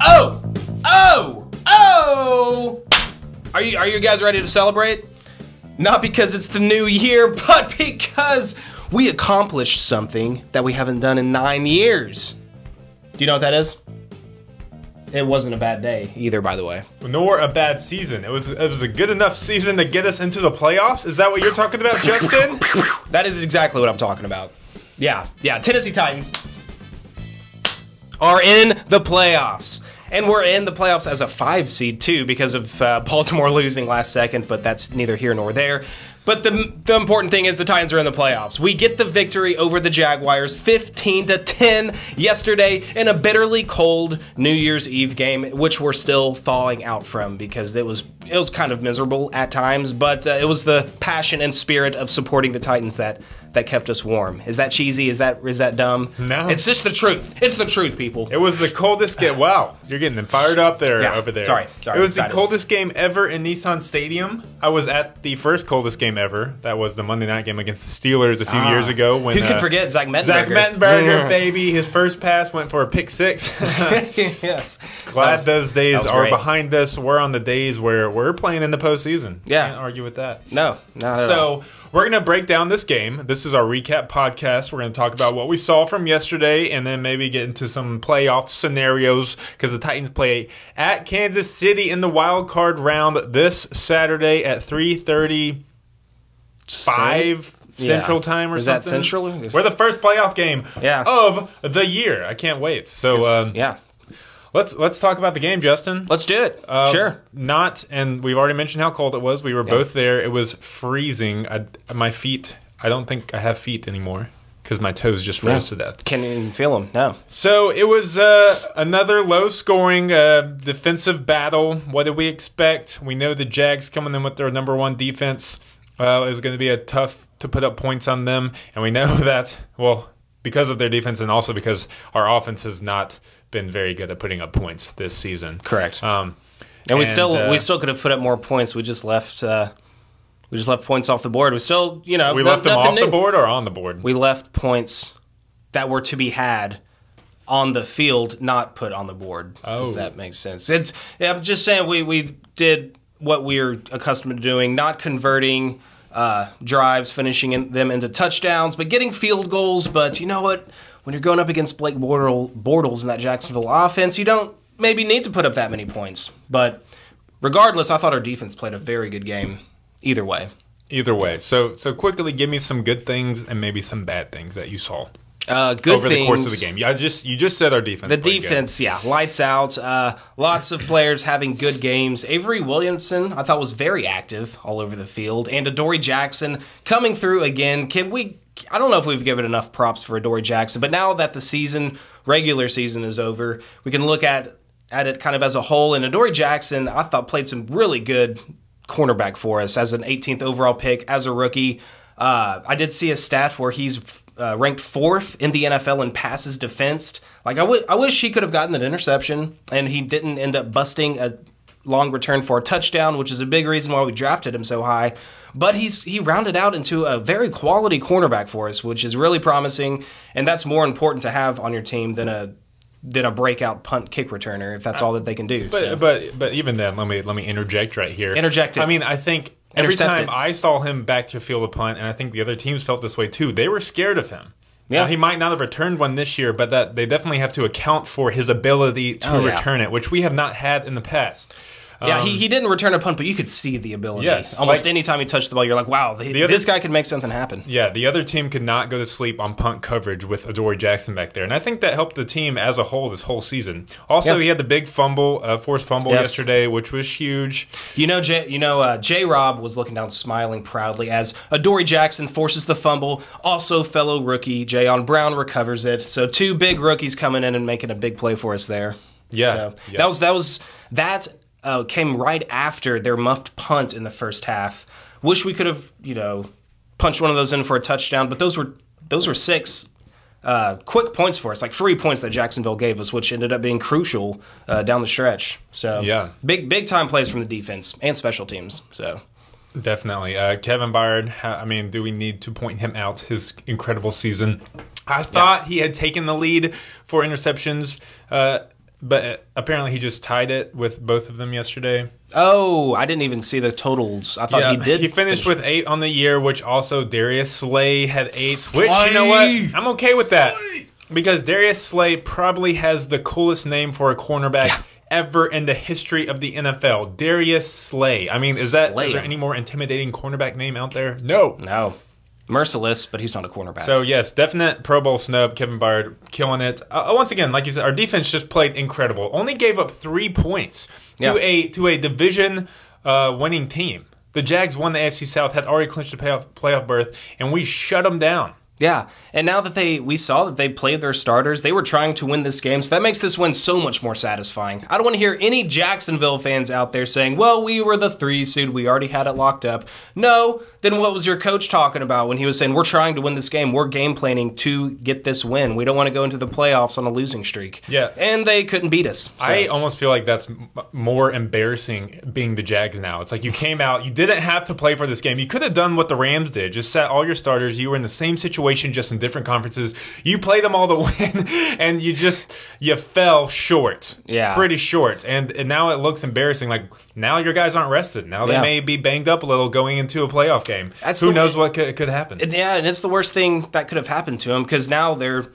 Oh! Oh! Oh! Are you guys ready to celebrate? Not because it's the new year, but because we accomplished something that we haven't done in 9 years. Do you know what that is? It wasn't a bad day either, by the way. Nor a bad season. It was a good enough season to get us into the playoffs. Is that what you're talking about, Justin? That is exactly what I'm talking about. Yeah. Tennessee Titans are in the playoffs. And we're in the playoffs as a 5 seed, too, because of Baltimore losing last second, but that's neither here nor there. But the important thing is the Titans are in the playoffs. We get the victory over the Jaguars, 15-10 yesterday in a bitterly cold New Year's Eve game, which we're still thawing out from because it was kind of miserable at times, but it was the passion and spirit of supporting the Titans that kept us warm. Is that cheesy? Is that dumb? No. It's just the truth. It's the truth, people. It was the coldest game. Wow, you're getting them fired up there over there. Sorry. It was the coldest game ever in Nissan Stadium. I was at the first coldest game ever. That was the Monday night game against the Steelers a few years ago. When, who can forget Zach Mettenberger? Zach Mettenberger, baby. His first pass went for a pick 6. Yes. Glad those days are behind us. We're on the days where we're playing in the postseason. Yeah. Can't argue with that. No, not at all. So we're going to break down this game. This is our recap podcast. We're going to talk about what we saw from yesterday and then maybe get into some playoff scenarios because the Titans play at Kansas City in the wild card round this Saturday at 3:35 Central Time or is something. Is that Central? We're the first playoff game of the year. I can't wait. So Let's talk about the game, Justin. Let's do it. Sure. And we've already mentioned how cold it was. We were both there. It was freezing. My feet, I don't think I have feet anymore because my toes just froze to death. Can't even feel them, no. So it was another low-scoring defensive battle. What did we expect? We know the Jags coming in with their #1 defense. It was going to be tough to put up points on them. And we know that, because of their defense and also because our offense has not been very good at putting up points this season. Correct. And we still could have put up more points. We just left points off the board. We still, we left them off the board or on the board. We left points that were to be had on the field, not put on the board. Oh, does that make sense? I'm just saying we did what we're accustomed to doing, not converting drives, finishing them into touchdowns, but getting field goals. But you know what? When you're going up against Blake Bortles in that Jacksonville offense, you don't maybe need to put up that many points. But regardless, I thought our defense played a very good game either way. So quickly give me some good things and maybe some bad things that you saw. Good over things, the course of the game. You just said our defense. The defense, good. Lights out. Lots of players having good games. Avery Williamson, I thought, was very active all over the field, and Adoree Jackson coming through again. I don't know if we've given enough props for Adoree Jackson, but now that the regular season is over, we can look at it kind of as a whole. And Adoree Jackson, I thought, played some really good cornerback for us as an 18th overall pick as a rookie. I did see a stat where he's ranked 4th in the NFL in passes defensed. Like I wish he could have gotten an interception, and he didn't end up busting a long return for a touchdown, which is a big reason why we drafted him so high. But he rounded out into a very quality cornerback for us, which is really promising, and that's more important to have on your team than a breakout punt kick returner if that's all that they can do. But even then, let me interject right here. Interject it. I mean, I think every time I saw him back to field a punt, and I think the other teams felt this way too, they were scared of him. Yeah. Now, he might not have returned one this year, but that they definitely have to account for his ability to return it, which we have not had in the past. Yeah, he didn't return a punt, but you could see the ability. Yes. Almost any time he touched the ball, you're like, wow, this guy could make something happen. Yeah, the other team could not go to sleep on punt coverage with Adoree Jackson back there. And I think that helped the team as a whole this whole season. Also, he had the big forced fumble yesterday, which was huge. J-Rob was looking down smiling proudly as Adoree Jackson forces the fumble. Also, fellow rookie Jayon Brown recovers it. So 2 big rookies coming in and making a big play for us there. Yeah. So that came right after their muffed punt in the first half. Wish we could have, punched one of those in for a touchdown, but those were 6 quick points for us, like free points that Jacksonville gave us, which ended up being crucial down the stretch. So big time plays from the defense and special teams. So definitely, Kevin Byard. I mean, do we need to point him out? His incredible season. I thought he had taken the lead for interceptions but apparently he just tied it with both of them yesterday. Oh, I didn't even see the totals. I thought he did. He finished with 8 on the year, which also Darius Slay had 8. Which, you know what? I'm okay with that. Because Darius Slay probably has the coolest name for a cornerback ever in the history of the NFL. Darius Slay. I mean, is there any more intimidating cornerback name out there? No. No. Merciless, but he's not a cornerback. So, yes, definite Pro Bowl snub. Kevin Byard killing it. Once again, like you said, our defense just played incredible. Only gave up 3 points to a division winning team. The Jags won the AFC South, had already clinched the playoff berth, and we shut them down. Yeah, and now that we saw that they played their starters, they were trying to win this game, so that makes this win so much more satisfying. I don't want to hear any Jacksonville fans out there saying, well, we were the 3 seed, we already had it locked up. No, then what was your coach talking about when he was saying, we're trying to win this game, we're game planning to get this win, we don't want to go into the playoffs on a losing streak. Yeah. And they couldn't beat us. So. I almost feel like that's more embarrassing being the Jags now. It's like you came out, you didn't have to play for this game. You could have done what the Rams did, just sat all your starters, you were in the same situation, just in different conferences. You play them all to win, and you fell short. Yeah. Pretty short. And now it looks embarrassing. Like, now your guys aren't rested. Now they may be banged up a little going into a playoff game. Who knows what could happen? Yeah, and it's the worst thing that could have happened to them because now they're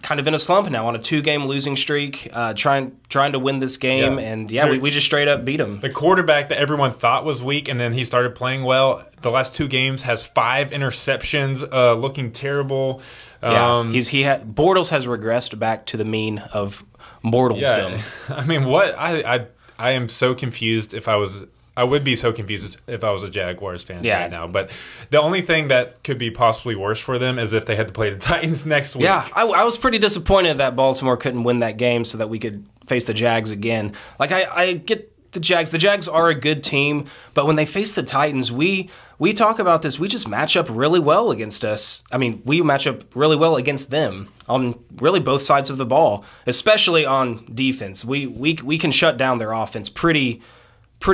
kind of in a slump now on a 2-game losing streak, trying to win this game, and we just straight up beat them. The quarterback that everyone thought was weak, and then he started playing well. The last 2 games has 5 interceptions, looking terrible. Bortles has regressed back to the mean of mortaldom. Yeah, I mean, what I am so confused. I would be so confused if I was a Jaguars fan right now. But the only thing that could be possibly worse for them is if they had to play the Titans next week. Yeah, I was pretty disappointed that Baltimore couldn't win that game so that we could face the Jags again. Like, I get the Jags. The Jags are a good team, but when they face the Titans, we talk about this. We just match up really well against us. I mean, we match up really well against them on really both sides of the ball, especially on defense. We can shut down their offense pretty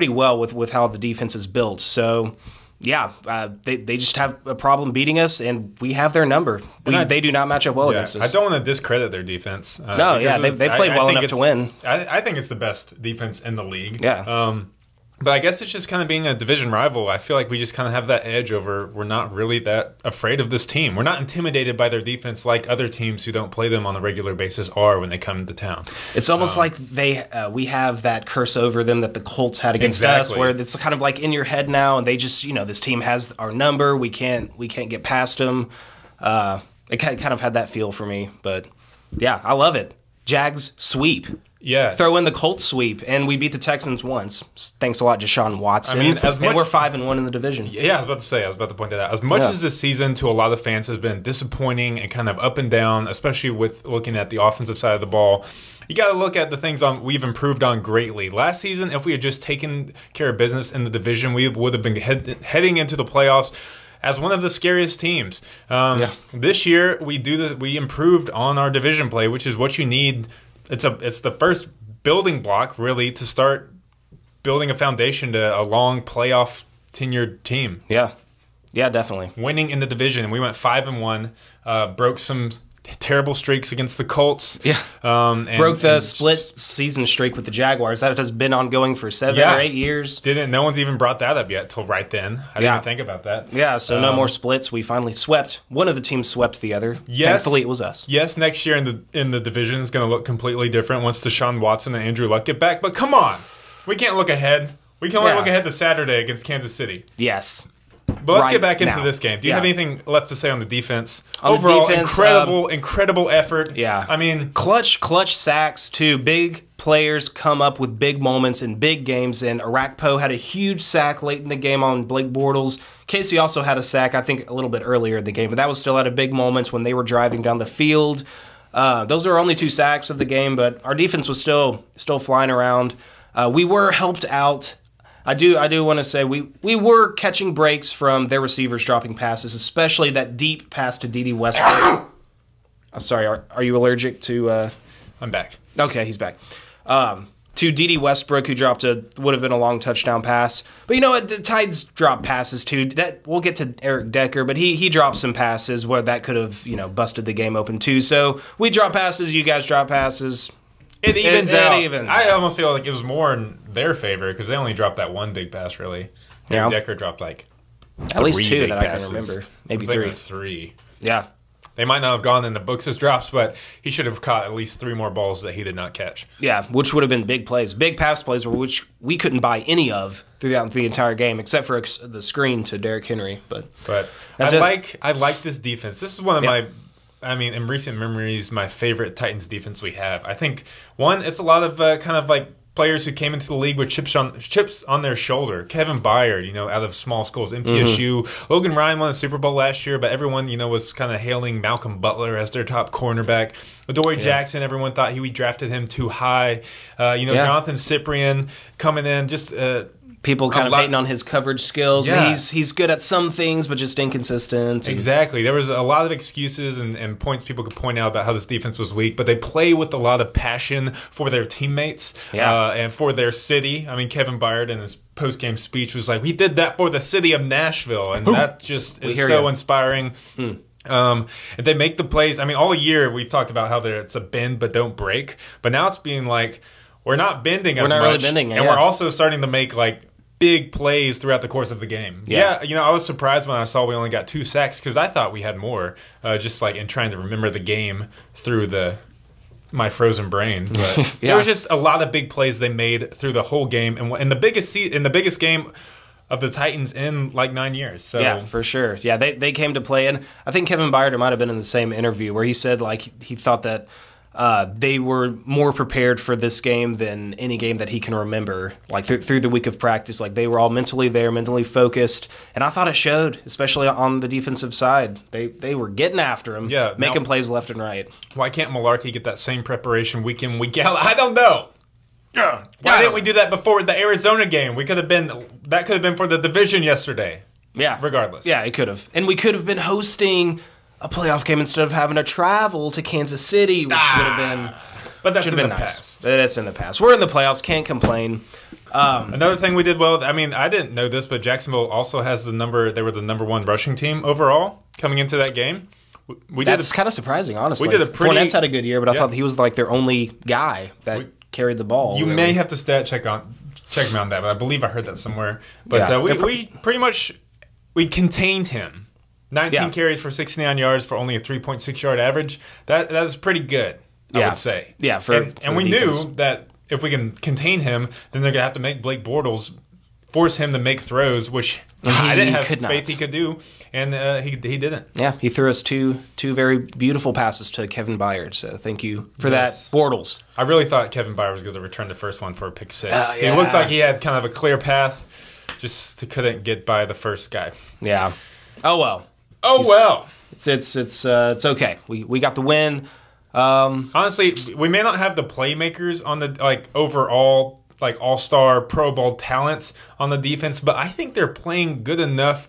well with how the defense is built. So, they just have a problem beating us, and we have their number. They do not match up well against us. I don't want to discredit their defense. They played well enough to win. I think it's the best defense in the league. Yeah. But I guess it's just kind of being a division rival. I feel like we just kind of have that edge over. We're not really that afraid of this team. We're not intimidated by their defense like other teams who don't play them on a regular basis are when they come to town. It's almost like we have that curse over them that the Colts had against us, where it's kind of like in your head now, and they just this team has our number. We can't get past them. It kind of had that feel for me, but yeah, I love it. Jags sweep. Yeah. Throw in the Colts sweep, and we beat the Texans once. Thanks a lot, Deshaun Watson. I mean, and we're 5-1 in the division. Yeah, I was about to point that out. As much as this season to a lot of fans has been disappointing and kind of up and down, especially with looking at the offensive side of the ball, you got to look at the things we've improved on greatly. Last season, if we had just taken care of business in the division, we would have been heading into the playoffs as one of the scariest teams. This year, we improved on our division play, which is what you need. It's the first building block, really, to start building a foundation to a long playoff tenured team. Yeah, definitely. Winning in the division, we went 5-1, broke some terrible streaks against the Colts. Yeah, broke the split season streak with the Jaguars. That has been ongoing for 7 or 8 years. No one's even brought that up yet till right then. I didn't even think about that. Yeah, so no more splits. We finally swept. One of the teams swept the other. Yes, thankfully it was us. Yes, next year in the division is going to look completely different once Deshaun Watson and Andrew Luck get back. But come on, we can't look ahead. We can only look ahead to Saturday against Kansas City. Yes. But let's get back into this game. Do you have anything left to say on the defense? Overall, incredible effort. Yeah. I mean, clutch sacks too. Big players come up with big moments in big games, and Arakpo had a huge sack late in the game on Blake Bortles. Casey also had a sack, I think, a little bit earlier in the game, but that was still at a big moment when they were driving down the field. Those are only 2 sacks of the game, but our defense was still flying around. We were helped out. I do want to say we were catching breaks from their receivers dropping passes, especially that deep pass to Dede Westbrook. I'm sorry, are you allergic to... I'm back. Okay, he's back. to D.D. Westbrook, who dropped would have been a long touchdown pass. But you know what? The Tides drop passes too. We'll get to Eric Decker, but he dropped some passes where that could have busted the game open too. So we drop passes, you guys drop passes. It evens out. It evens I out. almost feel like it was more in their favor because they only dropped that one big pass. Really, Eric Decker dropped like at least 2 big that passes. I can remember, maybe I think 3. it was 3. Yeah. They might not have gone in the books as drops, but he should have caught at least 3 more balls that he did not catch. Yeah, which would have been big plays. Big pass plays, which we couldn't buy any of throughout the entire game, except for the screen to Derrick Henry. But I like this defense. This is one of my, in recent memories, my favorite Titans defense we have. I think, one, it's a lot of kind of like players who came into the league with chips on their shoulder. Kevin Byard, out of small schools, MTSU. Logan Ryan won a Super Bowl last year, but everyone, was kind of hailing Malcolm Butler as their top cornerback. Adoree Jackson, everyone thought we drafted him too high. Jonathan Cyprien coming in, just people kind of hating on his coverage skills. Yeah. He's good at some things, but just inconsistent. Exactly. There was a lot of excuses and points people could point out about how this defense was weak, but they play with a lot of passion for their teammates and for their city. I mean, Kevin Byard in his post-game speech was like, we did that for the city of Nashville, and that just is so inspiring. If they make the plays, all year we've talked about how it's a bend but don't break, but now it's being like, we're not bending as much, really bending, and we're also starting to make big plays throughout the course of the game. Yeah, I was surprised when I saw we only got 2 sacks because I thought we had more, just in trying to remember the game through my frozen brain. But there was just a lot of big plays they made through the whole game, and the biggest game of the Titans in 9 years. So yeah, for sure. Yeah, they came to play, and I think Kevin Byard might have been in the same interview where he said he thought that they were more prepared for this game than any game that he can remember. Through the week of practice, they were all mentally there, mentally focused, and I thought it showed, especially on the defensive side. They were getting after him, making plays left and right. Why can't Malarkey get that same preparation week in, week out? I don't know. Why didn't we do that before the Arizona game? That could have been for the division yesterday. Yeah, regardless. Yeah, it could have, and we could have been hosting a playoff game instead of having to travel to Kansas City, which would have been. But that's in the nice. past. That's in the past. We're in the playoffs. Can't complain. Another thing we did well. I didn't know this, but Jacksonville also has They were the number 1 rushing team overall coming into that game. That's kind of surprising, honestly. We did Fournette's had a good year, but I thought he was their only guy that carried the ball. You may have to stat check me on that, but I believe I heard that somewhere. But we pretty much contained him. 19 carries for 69 yards for only a 3.6 yard average. That is pretty good, I would say. Yeah, and we knew that if we can contain him, then they're going to have to make Blake Bortles force him to make throws, which I didn't have faith he could do, and he didn't. Yeah, he threw us two very beautiful passes to Kevin Byard, so thank you for that, Bortles. I really thought Kevin Byard was going to return the first one for a pick 6. He looked like he had kind of a clear path, just couldn't get by the first guy. Yeah. Oh, well. It's okay. We got the win. Honestly, we may not have the playmakers on the overall all-star Pro Bowl talents on the defense, but I think they're playing good enough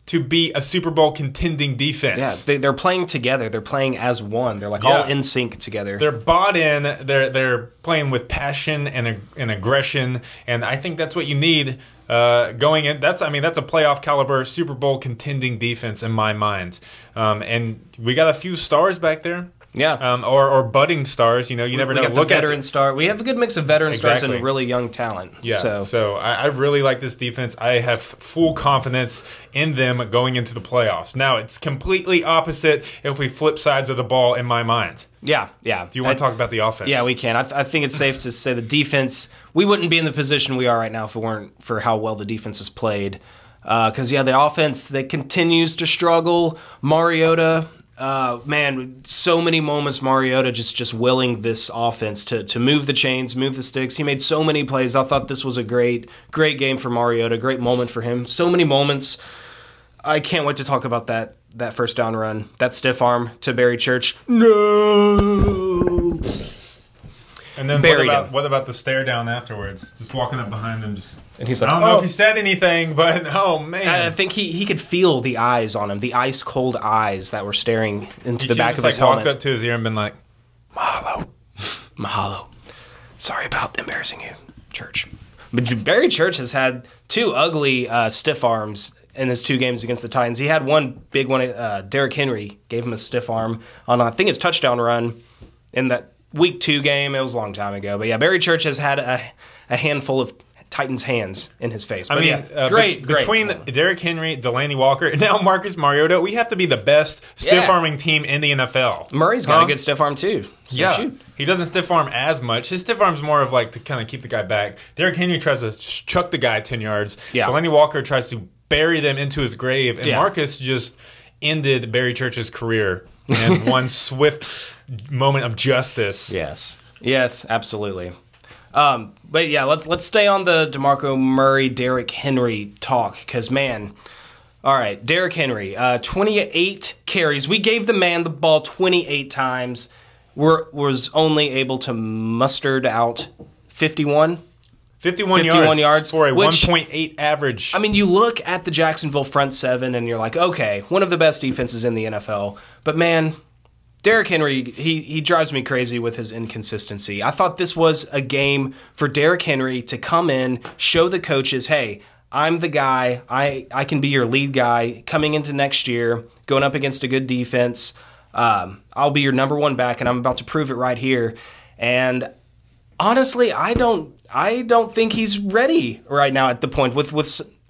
to be a Super Bowl contending defense. Yeah, they're playing together. They're playing as one. They're all in sync together. They're bought in. They're playing with passion and aggression, and I think that's what you need going in. That's a playoff caliber Super Bowl contending defense in my mind. And we got a few stars back there. Yeah. Or budding stars. You never know. Look at veteran star. We have a good mix of veteran stars and really young talent. Yeah. So I really like this defense. I have full confidence in them going into the playoffs. Now, it's completely opposite if we flip sides of the ball in my mind. Yeah. Do you want to talk about the offense? Yeah, we can. I think it's safe to say the defense, we wouldn't be in the position we are right now if it weren't for how well the defense has played. Because, the offense that continues to struggle. Mariota, so many moments Mariota just willing this offense to move the chains, move the sticks. He made so many plays. I thought this was a great game for Mariota, great moment for him. So many moments. I can't wait to talk about that first down run, that stiff arm to Barry Church. No! And then what about the stare down afterwards? Just walking up behind them, and he's like, I don't know if he said anything, but oh man! I think he could feel the eyes on him, the ice cold eyes that were staring into the back of his helmet. Walked up to his ear and been like, mahalo. Sorry about embarrassing you, Church. But Barry Church has had 2 ugly stiff arms in his 2 games against the Titans. He had one big one. Derrick Henry gave him a stiff arm on, I think, his touchdown run in that Week 2 game. It was a long time ago. But yeah, Barry Church has had a handful of Titans' hands in his face. But great. Between Derrick Henry, Delaney Walker, and now Marcus Mariota, we have to be the best stiff-arming team in the NFL. Murray's got a good stiff arm, too. So shoot. He doesn't stiff arm as much. His stiff arm's more of like to kind of keep the guy back. Derrick Henry tries to chuck the guy 10 yards. Yeah. Delaney Walker tries to bury them into his grave. And Marcus just ended Barry Church's career in one swift moment of justice. Yes, absolutely. But yeah, let's stay on the DeMarco Murray, Derrick Henry talk, because man, all right, Derrick Henry, 28 carries. We gave the man the ball 28 times. Was only able to muster out 51 yards for a 1.8 average. I mean, you look at the Jacksonville front 7 and you're like, okay, one of the best defenses in the NFL. But man, Derrick Henry, he drives me crazy with his inconsistency. I thought this was a game for Derrick Henry to come in, show the coaches, hey, I'm the guy. I can be your lead guy coming into next year, going up against a good defense. I'll be your number 1 back, and I'm about to prove it right here. And honestly, I don't think he's ready right now at the point.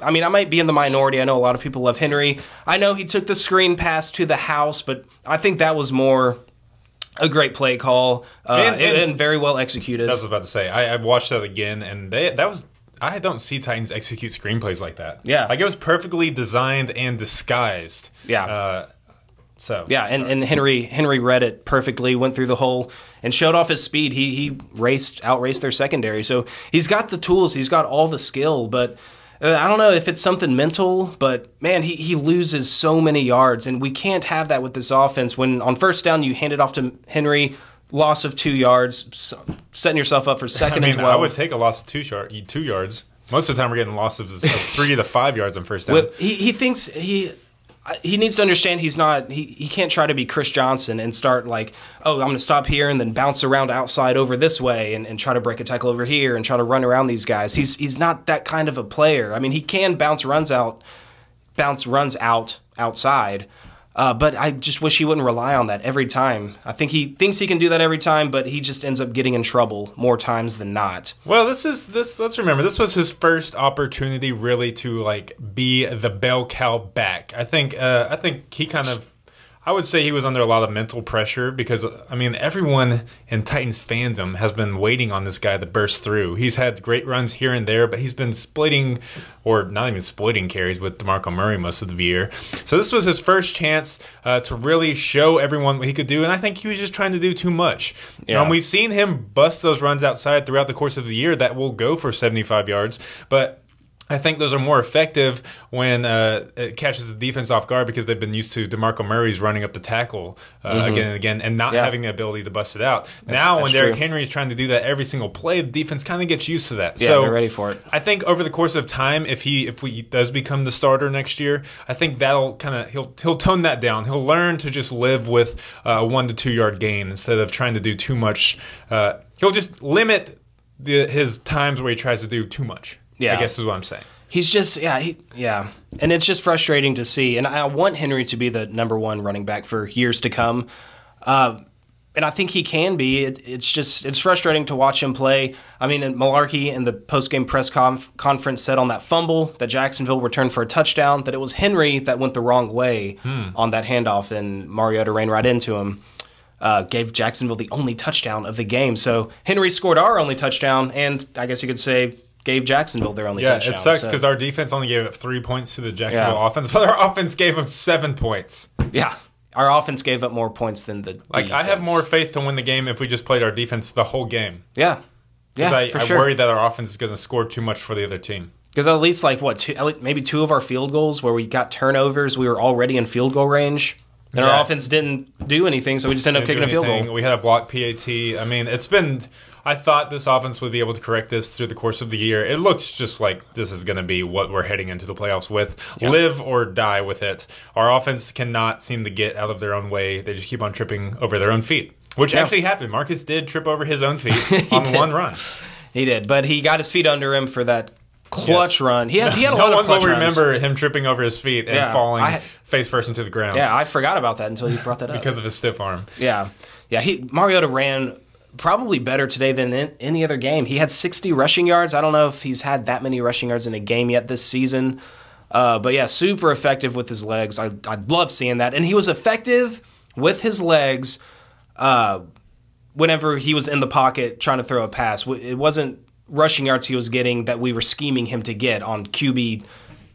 I mean, I might be in the minority. I know a lot of people love Henry. I know he took the screen pass to the house, but I think that was more a great play call and very well executed. I was about to say. I watched that again, and I don't see Titans execute screenplays like that. Yeah. Like, it was perfectly designed and disguised. Yeah. And Henry read it perfectly, went through the hole, and showed off his speed. He outraced their secondary. So he's got the tools, he's got all the skill, but I don't know if it's something mental, but man, he loses so many yards, and we can't have that with this offense. When on first down you hand it off to Henry, loss of 2 yards, setting yourself up for second and 12. I would take a loss of 2 yards. Most of the time we're getting losses of 3 to 5 yards on first down. Well, he thinks he needs to understand he can't try to be Chris Johnson and start like, oh, I'm going to stop here and then bounce around outside over this way and try to break a tackle over here and try to run around these guys. He's not that kind of a player. I mean, he can bounce runs out outside, but I just wish he wouldn't rely on that every time. I think he thinks he can do that every time, but he just ends up getting in trouble more times than not. Well, let's remember, this was his first opportunity really to like be the bell cow back. I think he kind of, I would say he was under a lot of mental pressure because, I mean, everyone in Titans fandom has been waiting on this guy to burst through. He's had great runs here and there, but he's been splitting, or not even splitting carries with DeMarco Murray most of the year. So this was his first chance to really show everyone what he could do, and I think he was just trying to do too much. Yeah. We've seen him bust those runs outside throughout the course of the year that will go for 75 yards, but I think those are more effective when it catches the defense off guard because they've been used to DeMarco Murray's running up the tackle again and again and not having the ability to bust it out. Now, when Derrick Henry is trying to do that every single play, the defense kind of gets used to that. Yeah, so they're ready for it. I think over the course of time, if he does become the starter next year, I think that'll kind of he'll tone that down. He'll learn to just live with a 1 to 2 yard gain instead of trying to do too much. He'll just limit his times where he tries to do too much. Yeah. I guess is what I'm saying. He's just, and it's just frustrating to see. And I want Henry to be the number 1 running back for years to come. And I think he can be. It's frustrating to watch him play. I mean, Malarkey in the post-game press conference said on that fumble that Jacksonville returned for a touchdown that it was Henry that went the wrong way on that handoff, and Mariota ran right into him. Gave Jacksonville the only touchdown of the game. So Henry scored our only touchdown, and I guess you could say gave Jacksonville their only touchdown. Yeah, it sucks because our defense only gave up 3 points to the Jacksonville offense, but our offense gave them 7 points. Yeah, our offense gave up more points than the defense. I have more faith to win the game if we just played our defense the whole game. Yeah, because I worry that our offense is going to score too much for the other team. Because at least maybe 2 of our field goals where we got turnovers, we were already in field goal range. And our offense didn't do anything, so we just ended up kicking a field goal. We had a block PAT. I mean, I thought this offense would be able to correct this through the course of the year. It looks just like this is going to be what we're heading into the playoffs with. Yep. Live or die with it. Our offense cannot seem to get out of their own way. They just keep on tripping over their own feet. Which actually happened. Marcus did trip over his own feet on one run. He did, but he got his feet under him for that clutch run. He had a lot of clutch runs. No one will remember him tripping over his feet and falling face first into the ground. Yeah, I forgot about that until you brought that up. Because of his stiff arm. Yeah. Mariota ran probably better today than in any other game. He had 60 rushing yards. I don't know if he's had that many rushing yards in a game yet this season. But yeah, super effective with his legs. I love seeing that. And he was effective with his legs whenever he was in the pocket trying to throw a pass. It wasn't rushing yards he was getting that we were scheming him to get on QB.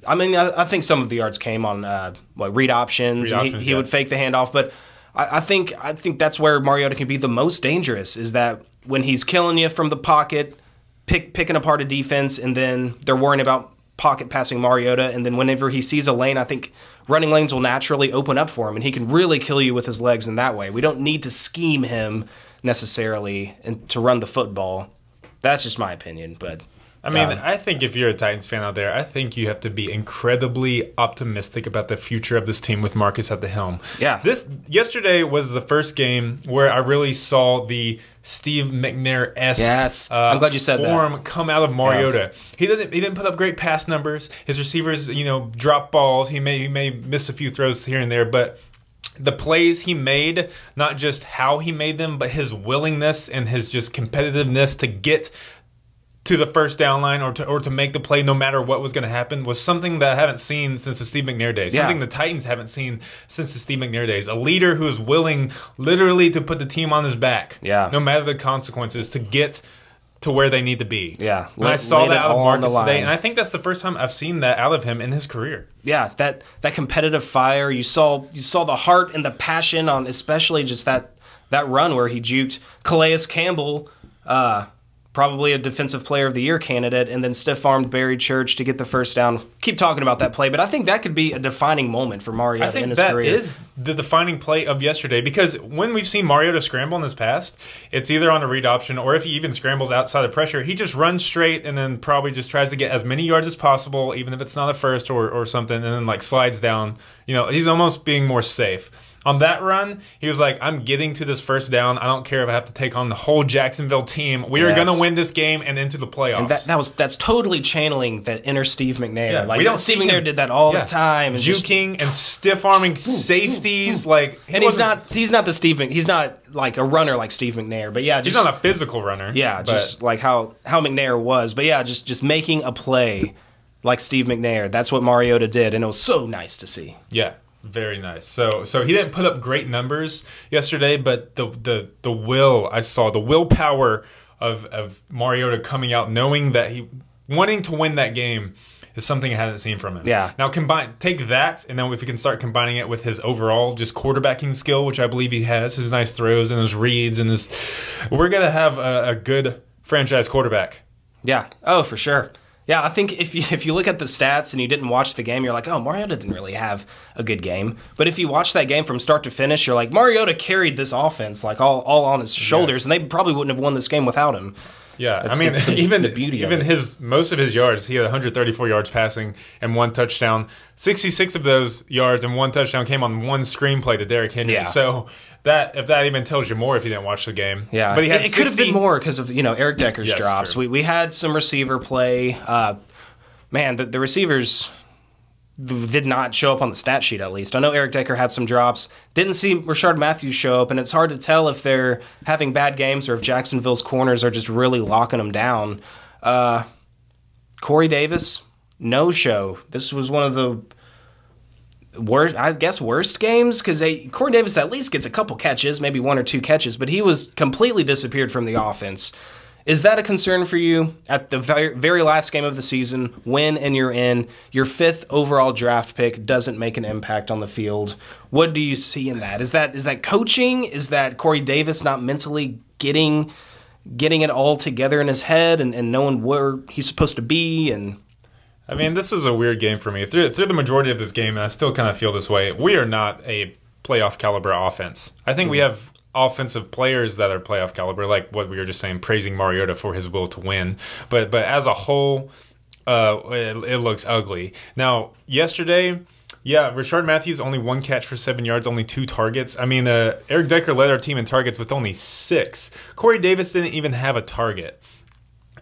I mean, I think some of the yards came on read options. He would fake the handoff, but I think that's where Mariota can be the most dangerous, is that when he's killing you from the pocket, picking apart a defense, and then they're worrying about pocket passing Mariota, and then whenever he sees a lane, I think running lanes will naturally open up for him, and he can really kill you with his legs in that way. We don't need to scheme him necessarily and to run the football. That's just my opinion, but I mean, I think if you're a Titans fan out there, I think you have to be incredibly optimistic about the future of this team with Marcus at the helm. Yeah. Yesterday was the first game where I really saw the Steve McNair-esque I'm glad you said form come out of Mariota. Yeah. He didn't put up great pass numbers. His receivers, drop balls. He may miss a few throws here and there, but the plays he made, not just how he made them, but his willingness and his just competitiveness to get to the first down line or to make the play no matter what was going to happen, was something that I haven't seen since the Steve McNair days. Something the Titans haven't seen since the Steve McNair days. A leader who is willing literally to put the team on his back, no matter the consequences, to get to where they need to be. Yeah. And I saw that out of Marcus today, and I think that's the first time I've seen that out of him in his career. Yeah, that competitive fire. You saw the heart and the passion on especially just that run where he juked Calais Campbell, probably a Defensive Player of the Year candidate, and then stiff-armed Barry Church to get the first down. Keep talking about that play, but I think that could be a defining moment for Mariota in his career. I think that is the defining play of yesterday, because when we've seen Mariota scramble in his past, it's either on a read option, or if he even scrambles outside of pressure, he just runs straight and then probably just tries to get as many yards as possible, even if it's not a first or something, and then slides down. He's almost being more safe. On that run, he was like, I'm getting to this first down. I don't care if I have to take on the whole Jacksonville team. We are going to win this game and into the playoffs. And that's totally channeling that inner Steve McNair. Yeah, Steve McNair did that all the time. And juking and stiff-arming safeties. He's not the Steve McNair. He's not like a runner like Steve McNair. But yeah, he's not a physical runner. Yeah, just like how McNair was. But yeah, just making a play like Steve McNair. That's what Mariota did, and it was so nice to see. Yeah. Very nice. So he didn't put up great numbers yesterday, but the willpower of Mariota coming out, knowing that he wanting to win that game, is something I haven't seen from him. Yeah. Now take that, and then if we can start combining it with his overall just quarterbacking skill, which I believe he has, his nice throws and his reads and we're gonna have a good franchise quarterback. Yeah. Oh, for sure. Yeah, I think if you look at the stats and you didn't watch the game, you're like, oh, Mariota didn't really have a good game. But if you watch that game from start to finish, you're like, Mariota carried this offense all on his shoulders, and they probably wouldn't have won this game without him. Yeah, even most of his yards, he had 134 yards passing and one touchdown. 66 of those yards and one touchdown came on one screenplay to Derrick Henry. Yeah. So if that even tells you more if you didn't watch the game. Yeah, but it could have been more because of Eric Decker's drops. We had some receiver play. The receivers did not show up on the stat sheet, at least. I know Eric Decker had some drops. Didn't see Rashard Matthews show up, and it's hard to tell if they're having bad games or if Jacksonville's corners are just really locking them down. Corey Davis, no show. This was one of the worst games, because Corey Davis at least gets a couple catches, maybe one or two catches, but he was completely disappeared from the offense. Is that a concern for you at the very last game of the season, win and you're in, your 5th overall draft pick doesn't make an impact on the field? What do you see in that? Is that coaching? Is that Corey Davis not mentally getting it all together in his head and knowing where he's supposed to be? And this is a weird game for me. Through the majority of this game, and I still kind of feel this way, we are not a playoff caliber offense. I think we have offensive players that are playoff caliber, like what we were just saying, praising Mariota for his will to win. But as a whole, it looks ugly. Now, yesterday, Yeah, Rashard Matthews only 1 catch for 7 yards, only 2 targets. I mean, Eric Decker led our team in targets with only 6. Corey Davis didn't even have a target.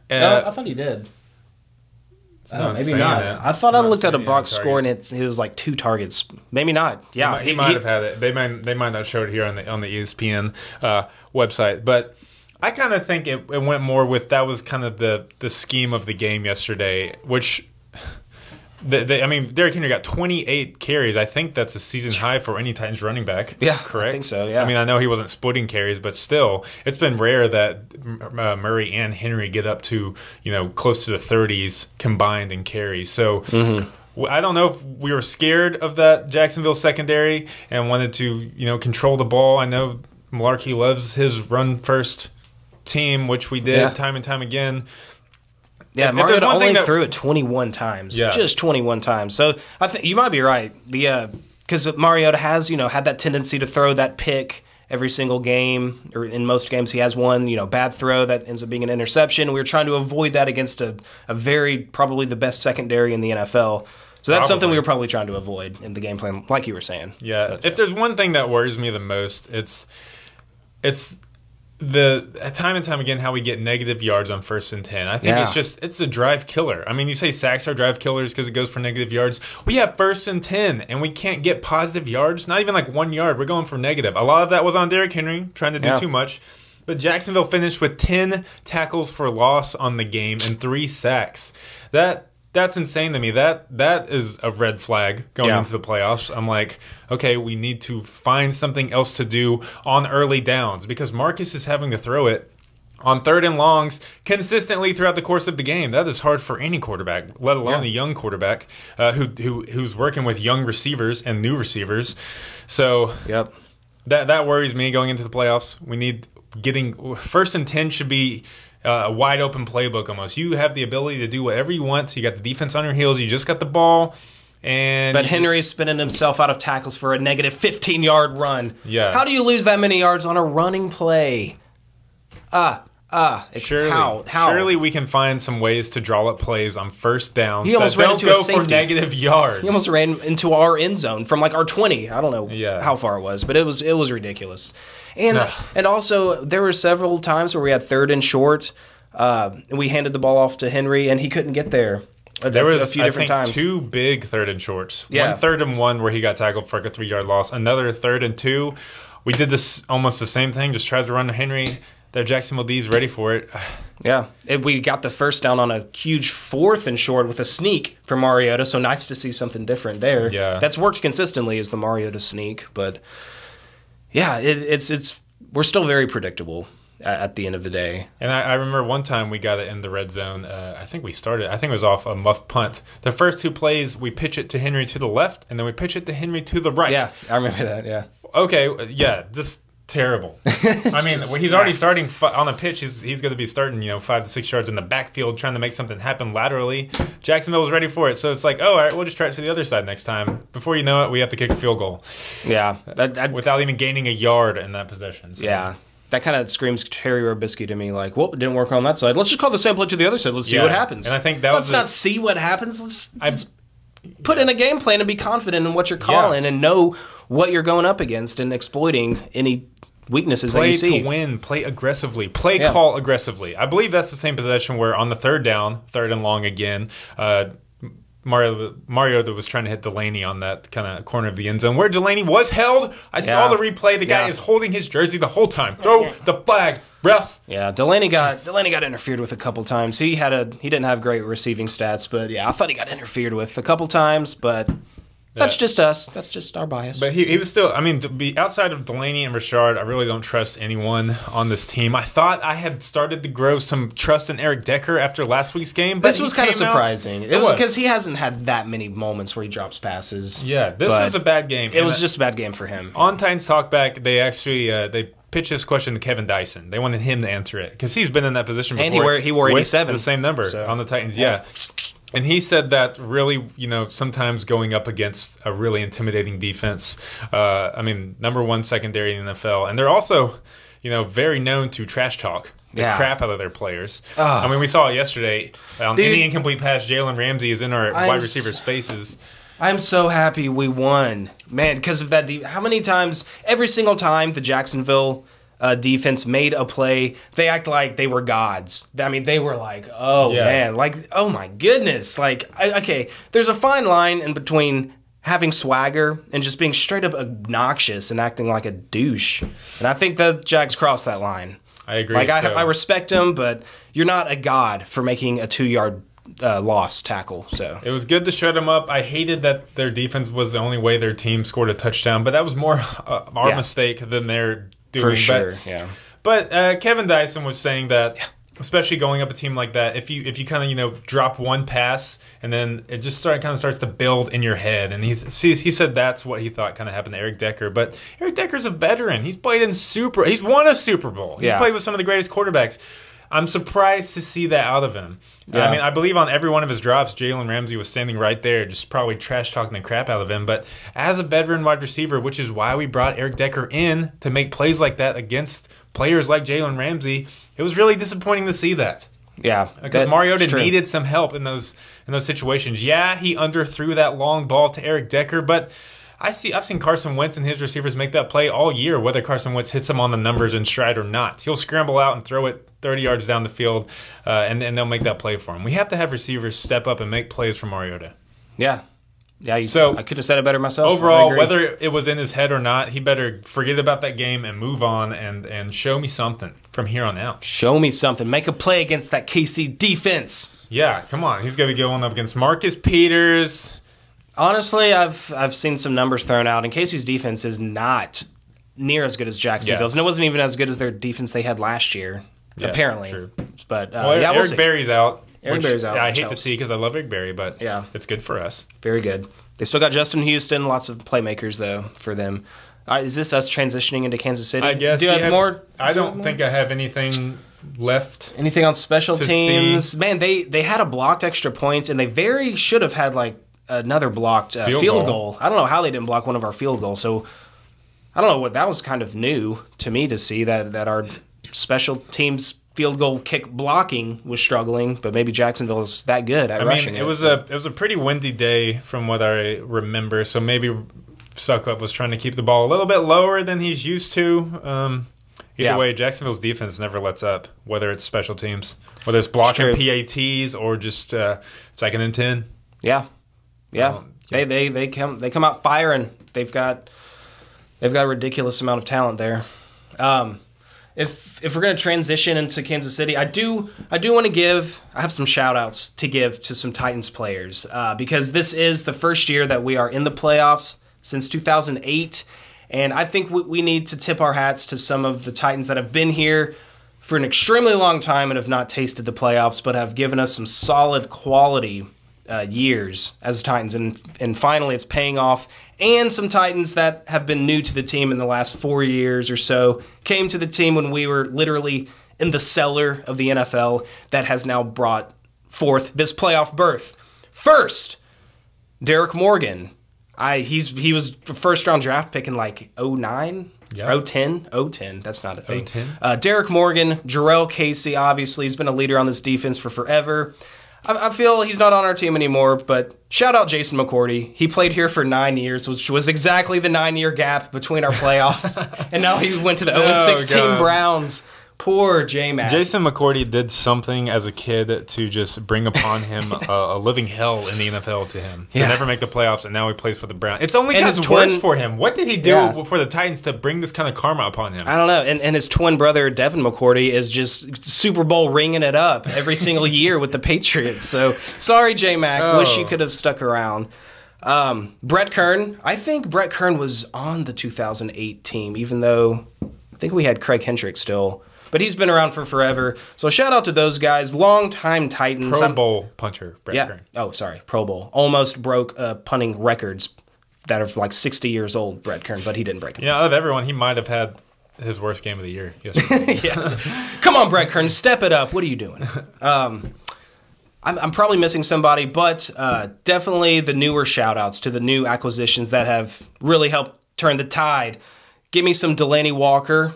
I thought he did. Maybe not. I thought I looked at a box score and it was like 2 targets. Maybe not. Yeah, he might have had it. They might not show it here on the ESPN website, but I kind of think it went more with that was kind of the scheme of the game yesterday, which. Derrick Henry got 28 carries. I think that's a season high for any Titans running back. Yeah, correct. I think so. Yeah. I mean, I know he wasn't splitting carries, but still, it's been rare that Murray and Henry get up to close to the 30s combined in carries. So. I don't know if we were scared of that Jacksonville secondary and wanted to, control the ball. I know Malarkey loves his run-first team, which we did time and time again. Yeah, Mariota only threw it 21 times. Yeah. Just 21 times. So I think you might be right. Because Mariota has, had that tendency to throw that pick every single game, or in most games he has one, bad throw that ends up being an interception. We were trying to avoid that against a probably the best secondary in the NFL. So that's something we were probably trying to avoid in the game plan, like you were saying. Yeah. But, if there's one thing that worries me the most, it's time and time again how we get negative yards on 1st and 10. I think it's a drive killer. I mean, you say sacks are drive killers because it goes for negative yards. We have 1st and 10 and we can't get positive yards, not even like 1 yard. We're going for negative. A lot of that was on Derrick Henry trying to do too much. But Jacksonville finished with 10 tackles for loss on the game and 3 sacks. That's insane to me. That is a red flag going into the playoffs. I'm like, okay, we need to find something else to do on early downs because Marcus is having to throw it on 3rd and longs consistently throughout the course of the game. That is hard for any quarterback, let alone a young quarterback who's working with young receivers and new receivers. So that worries me going into the playoffs. We need getting 1st and 10 should be a wide open playbook almost. You have the ability to do whatever you want. You got the defense on your heels. You just got the ball. But Henry's spinning himself out of tackles for a negative 15-yard run. Yeah. How do you lose that many yards on a running play? Surely we can find some ways to draw up plays on 1st downs. He almost ran into a safety. For negative yards. He almost ran into our end zone from like our 20. I don't know how far it was, but it was ridiculous. And also there were several times where we had 3rd and short. And we handed the ball off to Henry, and he couldn't get there. There was a few different times. 2 big 3rd and shorts. Yeah. 1 3rd and 1 where he got tackled for like a 3-yard loss. Another 3rd and 2. We did this almost the same thing. Just tried to run to Henry. Their Jacksonville D's ready for it. Yeah. We got the 1st down on a huge 4th and short with a sneak from Mariota, so nice to see something different there. Yeah. That's worked consistently as the Mariota sneak, but yeah, it's we're still very predictable at the end of the day. And I remember one time we got it in the red zone. I think it was off a muff punt. The first 2 plays, we pitch it to Henry to the left, and then we pitch it to Henry to the right. Yeah, I remember that, yeah. Okay, yeah, just terrible. I mean, he's already starting on the pitch. He's going to be starting, 5 to 6 yards in the backfield, trying to make something happen laterally. Jacksonville was ready for it, so it's like, oh, all right, we'll just try it to the other side next time. Before you know it, we have to kick a field goal. Yeah, without even gaining a yard in that possession. So. Yeah. That kind of screams Terry Robisky to me, like, well, it didn't work on that side. Let's just call the same play to the other side. Let's see what happens. And I think that Let's not see what happens. Let's put in a game plan and be confident in what you're calling and know what you're going up against and exploiting any weaknesses that you see. Play to win. Play aggressively. Call aggressively. I believe that's the same possession where on the 3rd down, 3rd and long again, Mariota was trying to hit Delaney on that kind of corner of the end zone where Delaney was held. I saw the replay. The guy is holding his jersey the whole time. Throw the flag, refs. Yeah, Delaney got interfered with a couple times. He didn't have great receiving stats, but yeah, I thought he got interfered with a couple times, but that's just us. That's just our bias. But he was still, I mean, to be outside of Delaney and Rashard, I really don't trust anyone on this team. I thought I had started to grow some trust in Eric Decker after last week's game. But this was kind of surprising. Because he hasn't had that many moments where he drops passes. Yeah, this was a bad game. It was just a bad game for him. On Titans Talkback, they actually they pitched this question to Kevin Dyson. They wanted him to answer it because he's been in that position before. And he wore 87. The same number on the Titans, yeah. And he said that really, sometimes going up against a really intimidating defense, number 1 secondary in the NFL. And they're also, very known to trash talk the crap out of their players. We saw it yesterday. Any incomplete pass, Jalen Ramsey is in our wide receiver spaces. I'm so happy we won, man, because of that. How many times, every single time the Jacksonville defense made a play, they act like they were gods. I mean, they were like, oh, man, like, oh, my goodness. Like, okay, there's a fine line in between having swagger and just being straight up obnoxious and acting like a douche. And I think the Jags crossed that line. I agree. Like, I respect him, but you're not a god for making a 2-yard loss tackle. So it was good to shut them up. I hated that their defense was the only way their team scored a touchdown, but that was more our mistake than their doing. For sure, But Kevin Dyson was saying that, especially going up a team like that, if you kind of drop one pass and then it just starts to build in your head, and he said that's what he thought kind of happened to Eric Decker. But Eric Decker's a veteran. He's played he's won a Super Bowl. He's played with some of the greatest quarterbacks. I'm surprised to see that out of him. Yeah. I mean, I believe on every one of his drops, Jalen Ramsey was standing right there, just probably trash-talking the crap out of him. But as a veteran wide receiver, which is why we brought Eric Decker in to make plays like that against players like Jalen Ramsey, it was really disappointing to see that. Yeah. Because Mariota needed some help in those situations. Yeah, he underthrew that long ball to Eric Decker, but I've seen Carson Wentz and his receivers make that play all year, whether Carson Wentz hits him on the numbers in stride or not. He'll scramble out and throw it 30 yards down the field, and they'll make that play for him. We have to have receivers step up and make plays for Mariota. Yeah. Yeah, I could have said it better myself. Overall, whether it was in his head or not, he better forget about that game and move on and show me something from here on out. Show me something. Make a play against that KC defense. Yeah, come on. He's going to be going up against Marcus Peters. Honestly, I've seen some numbers thrown out, and Casey's defense is not near as good as Jacksonville's, and it wasn't even as good as their defense they had last year, apparently. True. But Eric Berry's out. Eric Berry's out. I hate to see because I love Eric Berry, but it's good for us. Very good. They still got Justin Houston, lots of playmakers, though, for them. Is this us transitioning into Kansas City? I guess. Do you have more? I don't think I have anything left. Anything on special teams? Man, they had a blocked extra point, and they very should have had, like, another blocked field goal. I don't know how they didn't block one of our field goals. So I don't know what that was kind of new to me to see that our special teams field goal kick blocking was struggling, but maybe Jacksonville is that good at rushing it. It was a pretty windy day from what I remember. So maybe Suckup was trying to keep the ball a little bit lower than he's used to. Either way, Jacksonville's defense never lets up, whether it's special teams, whether it's blocking PATs or just 2nd and 10. Yeah. Yeah, they come out firing. They've got a ridiculous amount of talent there. If we're gonna transition into Kansas City, I do want to give. I have some shout outs to give to some Titans players because this is the first year that we are in the playoffs since 2008, and I think we need to tip our hats to some of the Titans that have been here for an extremely long time and have not tasted the playoffs, but have given us some solid quality years as Titans, and finally it's paying off. And some Titans that have been new to the team in the last 4 years or so came to the team when we were literally in the cellar of the NFL that has now brought forth this playoff berth. First, Derek Morgan. He was a first-round draft pick in like 09? Yeah. 010? That's not a thing. 010. Derek Morgan, Jarrell Casey, obviously, he's been a leader on this defense for forever. I feel he's not on our team anymore, but shout out Jason McCourty. He played here for 9 years, which was exactly the 9-year gap between our playoffs. And now he went to the 0-16 Browns. Poor J-Mac. Jason McCourty did something as a kid to just bring upon him a living hell in the NFL to him. To never make the playoffs, and now he plays for the Browns. It's only gotten worse for him. What did he do for the Titans to bring this kind of karma upon him? I don't know. And his twin brother, Devin McCourty, is just Super Bowl ringing it up every single year with the Patriots. So, sorry, J-Mac. Wish you could have stuck around. Brett Kern. I think Brett Kern was on the 2008 team, even though I think we had Craig Hendricks still. But he's been around for forever. So shout out to those guys. Long-time Titans. Pro Bowl punter, Brett Kern. Oh, sorry. Pro Bowl. Almost broke punting records that are like 60 years old, Brett Kern, but he didn't break them. Yeah, out of everyone, he might have had his worst game of the year yesterday. Come on, Brett Kern. Step it up. What are you doing? I'm probably missing somebody, but definitely the newer shout-outs to the new acquisitions that have really helped turn the tide. Give me some Delaney Walker.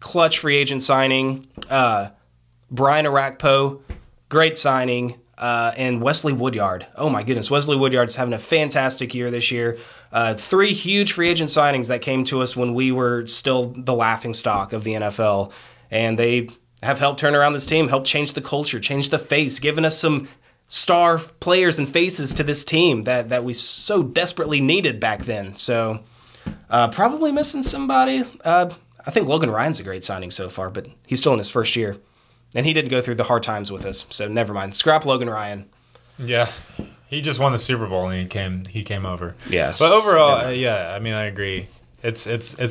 Clutch free agent signing. Brian Arakpo, great signing. and Wesley Woodyard. Oh my goodness, Wesley Woodyard's having a fantastic year this year. 3 huge free agent signings that came to us when we were still the laughingstock of the NFL, and they have helped turn around this team, helped change the culture, change the face, given us some star players and faces to this team that we so desperately needed back then. So probably missing somebody. I think Logan Ryan's a great signing so far, but he's still in his first year. And he didn't go through the hard times with us, so never mind. Scrap Logan Ryan. Yeah, he just won the Super Bowl and he came over. Yes, but overall, I mean, I agree. It's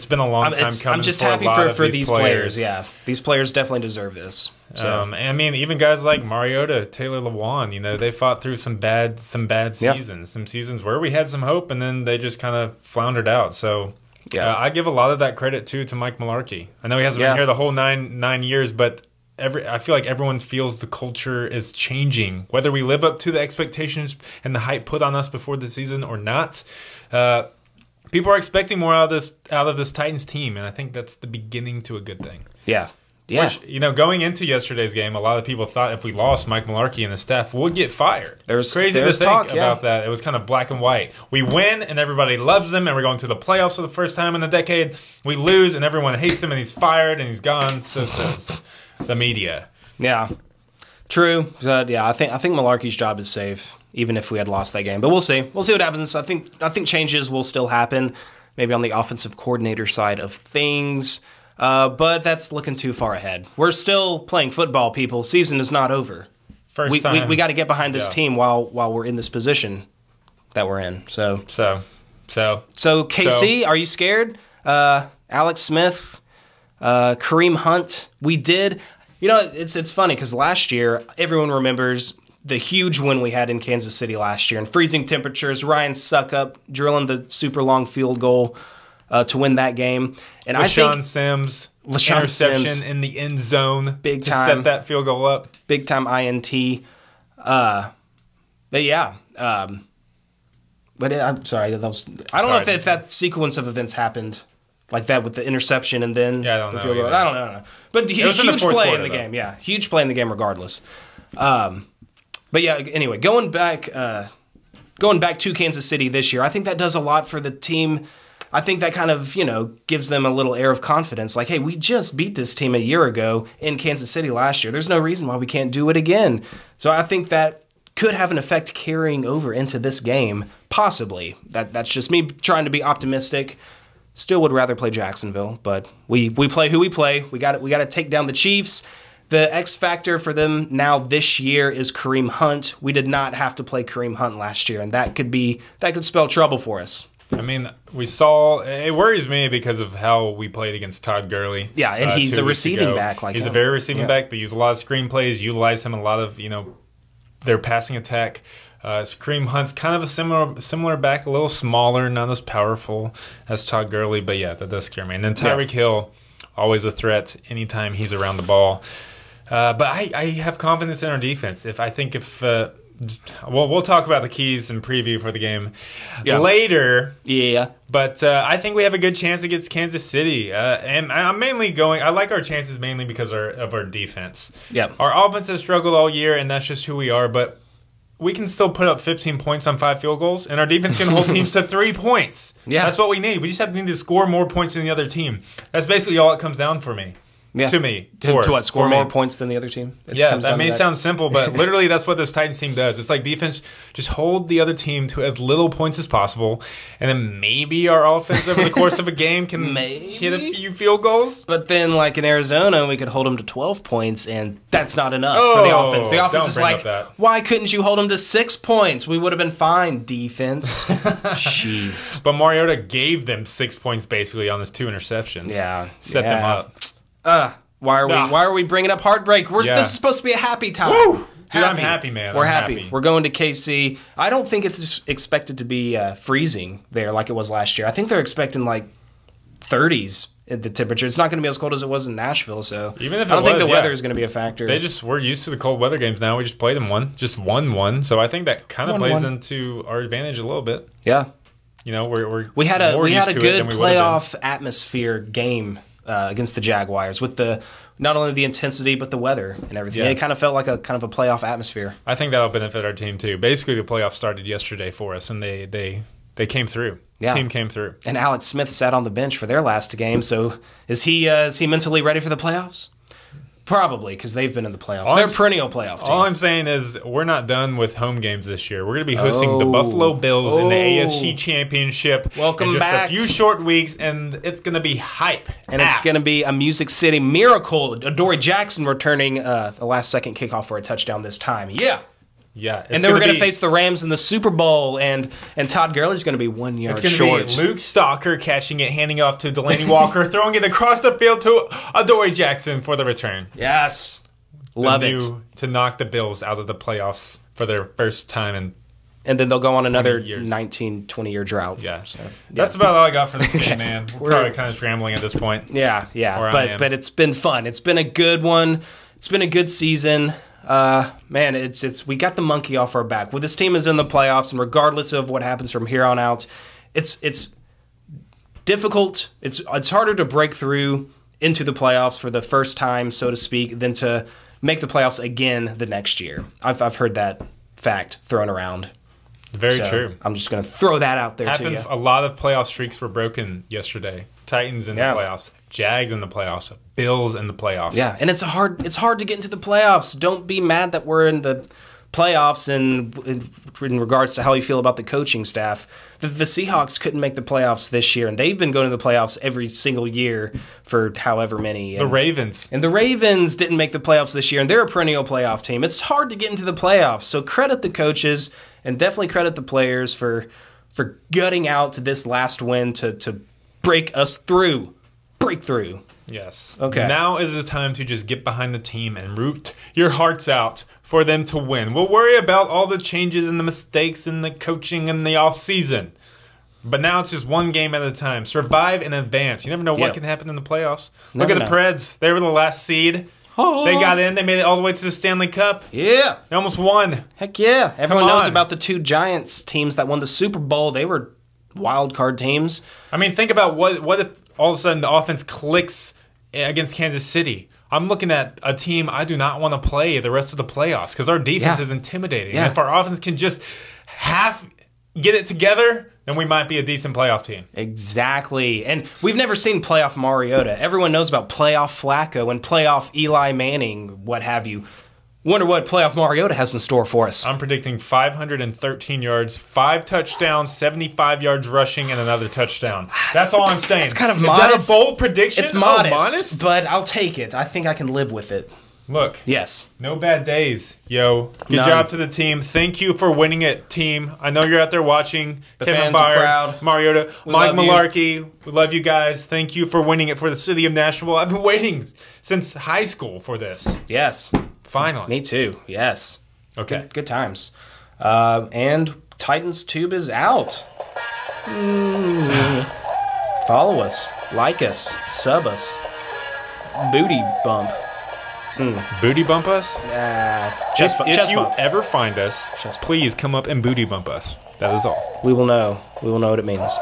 been a long time coming. I'm just for happy a lot for of these players. Yeah, these players definitely deserve this. So. I mean, even guys like Mariota, Taylor Lewan, they fought through some bad seasons, some seasons where we had some hope, and then they just kind of floundered out. So. Yeah, I give a lot of that credit to Mike Mularkey. I know he hasn't been here the whole nine years, but I feel like everyone feels the culture is changing, whether we live up to the expectations and the hype put on us before the season or not. People are expecting more out of this Titans team, and I think that's the beginning to a good thing. Yeah. Yeah. Which, going into yesterday's game, a lot of people thought if we lost, Mike Mularkey and the staff would get fired. There's crazy to think about that. It was kind of black and white. We win, and everybody loves them, and we're going to the playoffs for the first time in a decade. We lose, and everyone hates him, and he's fired, and he's gone. So says the media. Yeah. True. I think Mularkey's job is safe, even if we had lost that game. But we'll see. We'll see what happens. I think changes will still happen, maybe on the offensive coordinator side of things. But that's looking too far ahead. We're still playing football, people. Season is not over. We got to get behind this team while we're in this position that we're in. So KC, are you scared? Alex Smith, Kareem Hunt. We did. It's funny because last year everyone remembers the huge win we had in Kansas City last year in freezing temperatures. Ryan Suckup drilling the super long field goal to win that game. And LaShawn Sims interception in the end zone big to time, set that field goal up. Big time INT. But yeah. But I'm sorry. I don't know if that sequence of events happened like that with the interception and then the field goal. I don't know. But huge play in the game. Yeah, huge play in the game regardless. But yeah, anyway, going back to Kansas City this year, I think that does a lot for the team. I think that kind of, gives them a little air of confidence. Like, hey, we just beat this team a year ago in Kansas City last year. There's no reason why we can't do it again. So I think that could have an effect carrying over into this game, possibly. That's just me trying to be optimistic. Still would rather play Jacksonville, but we play who we play. We got to take down the Chiefs. The X factor for them now this year is Kareem Hunt. We did not have to play Kareem Hunt last year, and that could spell trouble for us. I mean, it worries me because of how we played against Todd Gurley. Yeah, and he's a receiving back. He's a very receiving back, but use a lot of screen plays, utilize him in a lot of, their passing attack. Kareem Hunt's kind of a similar back, a little smaller, not as powerful as Todd Gurley, but yeah, that does scare me. And then Tyreek Hill, always a threat anytime he's around the ball. But I have confidence in our defense. We'll talk about the keys and preview for the game later. Yeah. But I think we have a good chance against Kansas City. And I'm mainly I like our chances mainly because of our defense. Yeah. Our offense has struggled all year, and that's just who we are. But we can still put up 15 points on 5 field goals, and our defense can hold teams to 3 points. Yeah. That's what we need. We just need to score more points than the other team. That's basically all it comes down for me. Yeah. To me. To what? Score more points than the other team? That may sound simple, but literally that's what this Titans team does. It's like defense, just hold the other team to as little points as possible, and then maybe our offense over the course of a game can hit a few field goals. But then, like in Arizona, we could hold them to 12 points, and that's not enough for the offense. The offense is like, why couldn't you hold them to 6 points? We would have been fine, defense. Jeez. But Mariota gave them 6 points basically on his 2 interceptions. Yeah. Set them up. Why are we bringing up heartbreak? This is supposed to be a happy time. Woo! Dude, I'm happy, man. We're happy. We're going to KC. I don't think it's expected to be freezing there like it was last year. I think they're expecting like 30s at the temperature. It's not going to be as cold as it was in Nashville. So even if I don't think the weather is going to be a factor. We're used to the cold weather games now. We just played them won one. So I think that kind of plays into our advantage a little bit. Yeah. We had a good playoff atmosphere game against the Jaguars with not only the intensity but the weather and everything. Yeah. It kind of felt like a playoff atmosphere. I think that'll benefit our team too. Basically, the playoffs started yesterday for us, and they came through. Yeah. Team came through. And Alex Smith sat on the bench for their last game. So is he mentally ready for the playoffs? Probably, because they've been in the playoffs. They're a perennial playoff team. All I'm saying is we're not done with home games this year. We're going to be hosting the Buffalo Bills in the AFC Championship. Welcome in just back. a few short weeks, and it's going to be hype. And it's going to be a Music City miracle. Adoree Jackson returning the last-second kickoff for a touchdown this time. Yeah. Yeah. And then we're going to face the Rams in the Super Bowl, and Todd Gurley's going to be 1 yard short. It's going to be Luke Stalker catching it, handing off to Delaney Walker, throwing it across the field to Adoree Jackson for the return. Yes. Love it. To knock the Bills out of the playoffs for their first time and then they'll go on another 19, 20-year drought. Yeah. So, that's about all I got for this game, man. We're probably kind of scrambling at this point. Yeah. But it's been fun. It's been a good one. It's been a good season. Man, it's we got the monkey off our back. Well, this team is in the playoffs, and regardless of what happens from here on out, it's difficult. It's harder to break through into the playoffs for the first time, so to speak, than to make the playoffs again the next year. I've heard that fact thrown around. Very true. I'm just going to throw that out there to you. A lot of playoff streaks were broken yesterday. Titans in the playoffs, Jags in the playoffs, Bills in the playoffs. Yeah, and it's hard to get into the playoffs. Don't be mad that we're in the playoffs and in regards to how you feel about the coaching staff. The Seahawks couldn't make the playoffs this year, and they've been going to the playoffs every single year for however many. The Ravens. And the Ravens didn't make the playoffs this year, and they're a perennial playoff team. It's hard to get into the playoffs, so credit the coaches and definitely credit the players for gutting out this last win to break us through. Breakthrough. Yes. Okay. Now is the time to just get behind the team and root your hearts out for them to win. We'll worry about all the changes and the mistakes and the coaching and the offseason. But now it's just one game at a time. Survive in advance. You never know what can happen in the playoffs. Look at the Preds. They were the last seed. Oh. They got in. They made it all the way to the Stanley Cup. Yeah. They almost won. Heck yeah. Everyone knows about the two Giants teams that won the Super Bowl. They were wild card teams. I mean, think about what if all of a sudden the offense clicks against Kansas City. I'm looking at a team I do not want to play the rest of the playoffs because our defense is intimidating. Yeah. And if our offense can just get it together, then we might be a decent playoff team. Exactly. And we've never seen playoff Mariota. Everyone knows about playoff Flacco and playoff Eli Manning, what have you. Wonder what playoff Mariota has in store for us. I'm predicting 513 yards, 5 touchdowns, 75 yards rushing, and another touchdown. That's all I'm saying. It's kind of modest. Is that a bold prediction? It's modest, but I'll take it. I think I can live with it. Look. Yes. No bad days, yo. Good job to the team. Thank you for winning it, team. I know you're out there watching. The Kevin fans are proud. Mariota, Mike Malarkey. We love you guys. Thank you for winning it for the city of Nashville. I've been waiting since high school for this. Yes. Finally. Me too. Yes. Okay. Good times. And Titans Tube is out. Follow us. Like us. Sub us. Booty bump. Booty bump us? If you ever find us, please come up and booty bump us. That is all. We will know. We will know what it means.